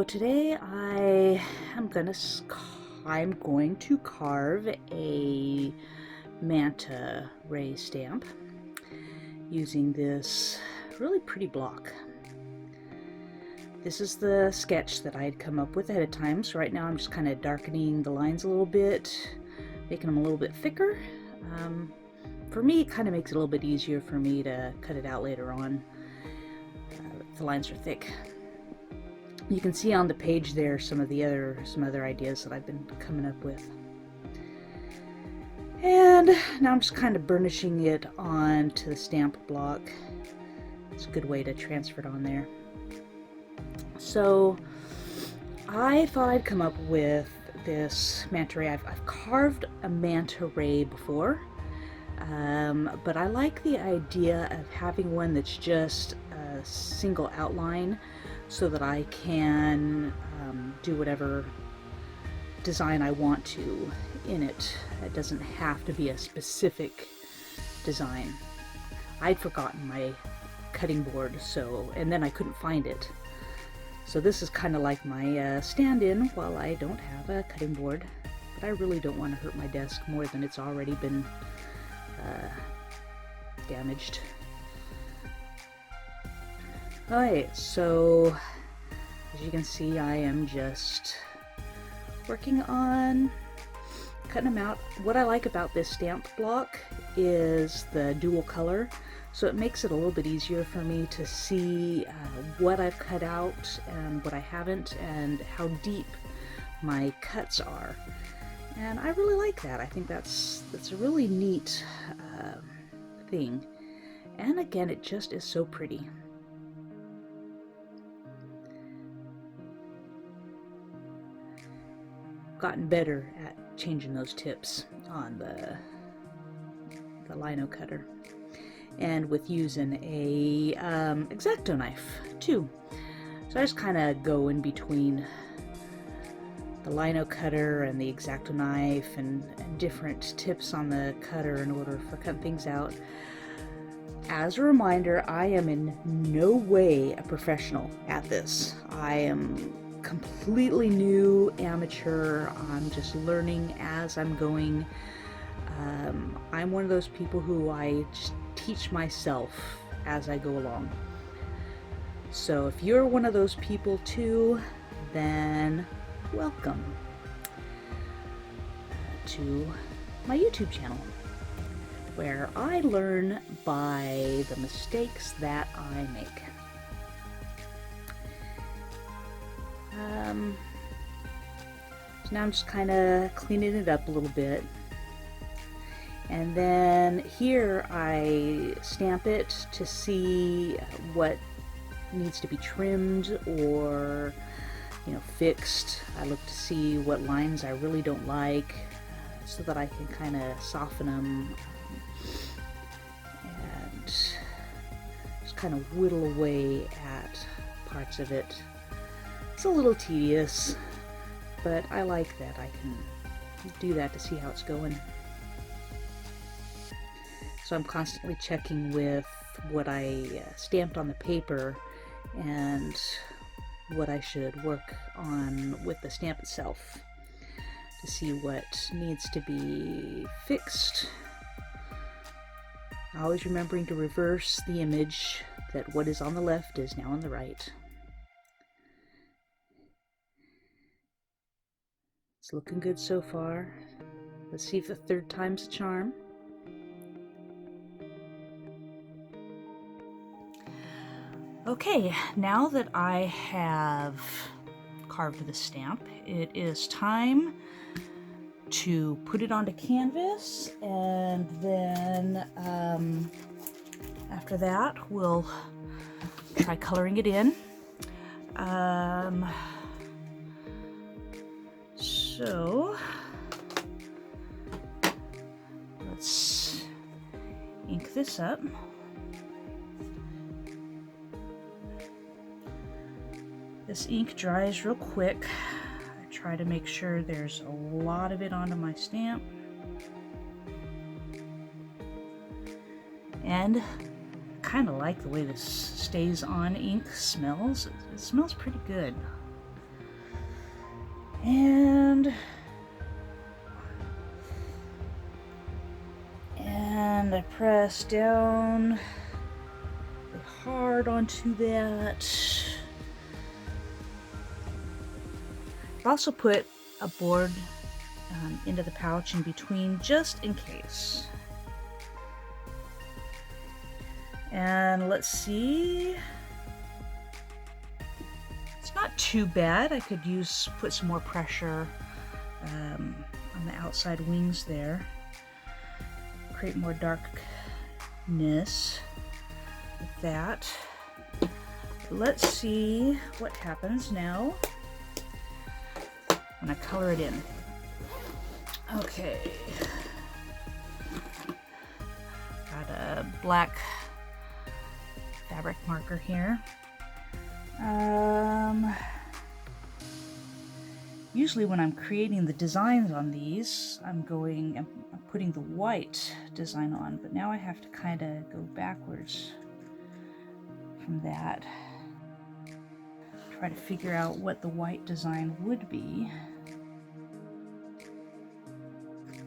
today I'm going to carve a Manta ray stamp using this really pretty block. This is the sketch that I had come up with ahead of time, so right now I'm just kind of darkening the lines a little bit, making them a little bit thicker. For me, it kind of makes it a little bit easier for me to cut it out later on if the lines are thick. You can see on the page there some other ideas that I've been coming up with. And now I'm just kind of burnishing it onto the stamp block. It's a good way to transfer it on there. So I thought I'd come up with this manta ray. I've carved a manta ray before, but I like the idea of having one that's just a single outline, so that I can do whatever design I want to in it. It doesn't have to be a specific design. I'd forgotten my cutting board, and then I couldn't find it. So this is kind of like my stand-in while I don't have a cutting board, but I really don't want to hurt my desk more than it's already been damaged. Alright, so as you can see, I am just working on cutting them out. What I like about this stamp block is the dual color, so it makes it a little bit easier for me to see what I've cut out and what I haven't, and how deep my cuts are. And I really like that. I think that's a really neat thing. And again, it just is so pretty. Gotten better at changing those tips on the lino cutter, and with using a X-Acto knife too. So I just kind of go in between the lino cutter and the X-Acto knife and different tips on the cutter in order for cutting things out. As a reminder, I am in no way a professional at this. I am completely new, amateur. I'm just learning as I'm going. I'm one of those people who I just teach myself as I go along. So if you're one of those people too, then welcome to my YouTube channel, where I learn by the mistakes that I make. So now I'm just kind of cleaning it up a little bit, and then here I stamp it to see what needs to be trimmed or fixed. I look to see what lines I really don't like, so that I can kind of soften them and just kind of whittle away at parts of it. It's a little tedious, but I like that I can do that to see how it's going. So I'm constantly checking with what I stamped on the paper and what I should work on with the stamp itself to see what needs to be fixed. Always remembering to reverse the image, that what is on the left is now on the right. It's looking good so far. Let's see if the third time's a charm. Okay, now that I have carved the stamp, it is time to put it onto canvas, and then after that we'll try coloring it in. So let's ink this up. This ink dries real quick. I try to make sure there's a lot of it onto my stamp. And kind of like the way this stays on ink smells. It smells pretty good. And I press down hard onto that. I've also put a board into the pouch in between just in case. And let's see. It's not too bad. I could put some more pressure on the outside wings there. Create more darkness with that. Let's see what happens now when I color it in. Okay. Got a black fabric marker here. Usually when I'm creating the designs on these, I'm putting the white design on, but now I have to kind of go backwards from that. Try to figure out what the white design would be.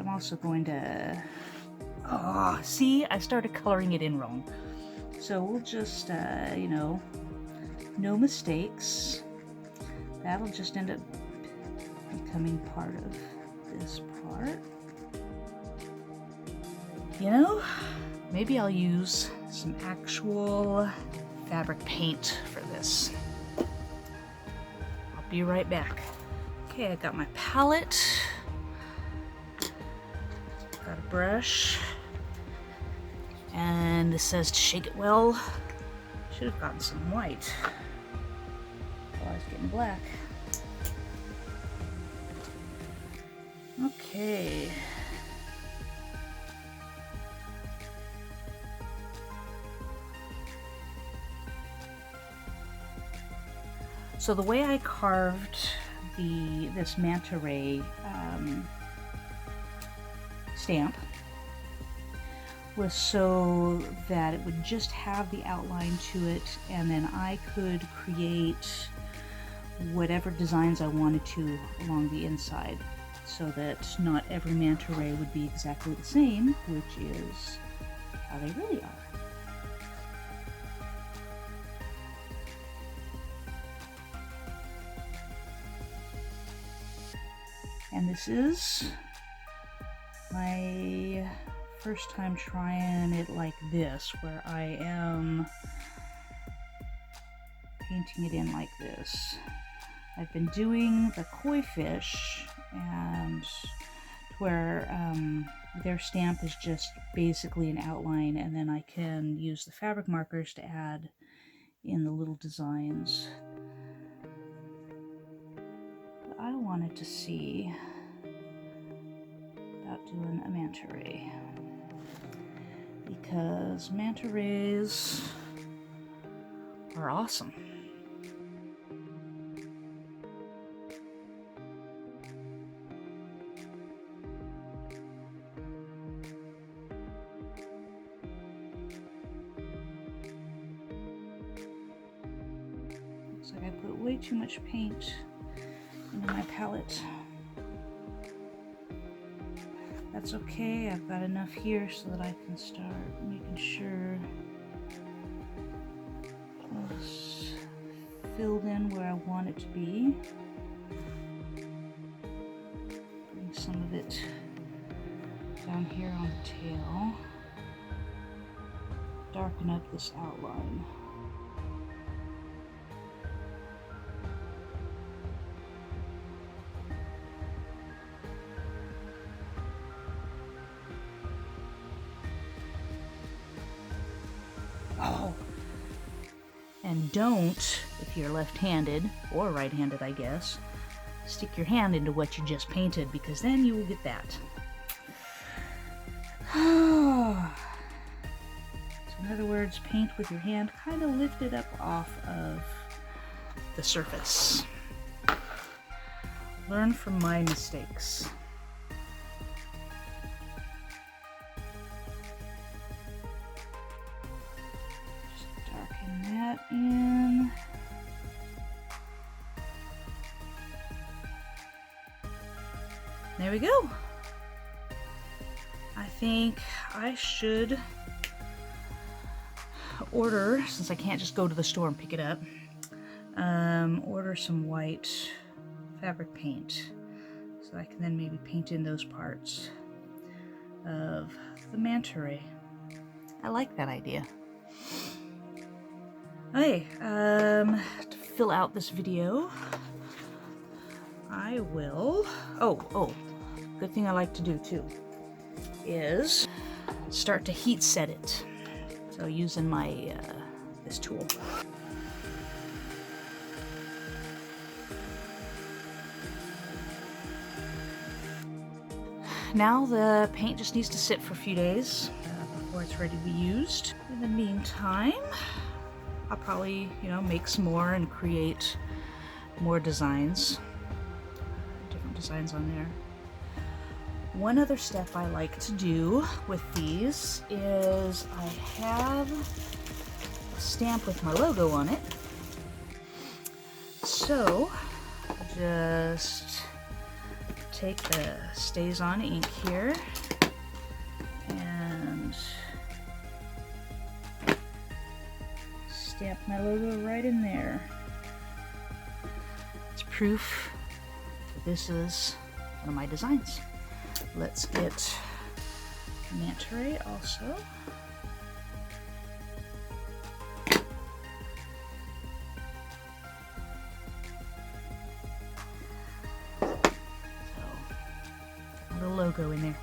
I'm also going to, see, I started coloring it in wrong. So we'll just, you know, no mistakes. That'll just end up becoming part of this part. You know, maybe I'll use some actual fabric paint for this. I'll be right back. Okay, I got my palette. Got a brush. And this says to shake it well. Should have gotten some white while I was getting black. Okay. So the way I carved this manta ray stamp was so that it would just have the outline to it, and then I could create whatever designs I wanted to along the inside, so that not every manta ray would be exactly the same, which is how they really are. And this is my first time trying it like this, where I am painting it in like this. I've been doing the koi fish, and where their stamp is just basically an outline, and then I can use the fabric markers to add in the little designs. But I wanted to see about doing a manta ray, because manta rays are awesome. Looks like I put way too much paint into my palette. That's okay, I've got enough here so that I can start making sure it's filled in where I want it to be. Putting some of it down here on the tail. Darken up this outline. Oh, and don't, if you're left-handed, or right-handed I guess, stick your hand into what you just painted, because then you will get that. So in other words, paint with your hand, kind of lift it up off of the surface. Learn from my mistakes. In. there we go. I think I should order, since I can't just go to the store and pick it up, order some white fabric paint so I can then maybe paint in those parts of the manta ray. I like that idea. Okay, to fill out this video, I will, good thing I like to do too, is start to heat set it. So using my, this tool. Now the paint just needs to sit for a few days before it's ready to be used. In the meantime, I'll probably, make some more and create more designs. Different designs on there. One other step I like to do with these is I have a stamp with my logo on it. So just take the Stays On ink here and stamp my logo right in there. It's proof that this is one of my designs. Let's get manta ray also. So, a little logo in there.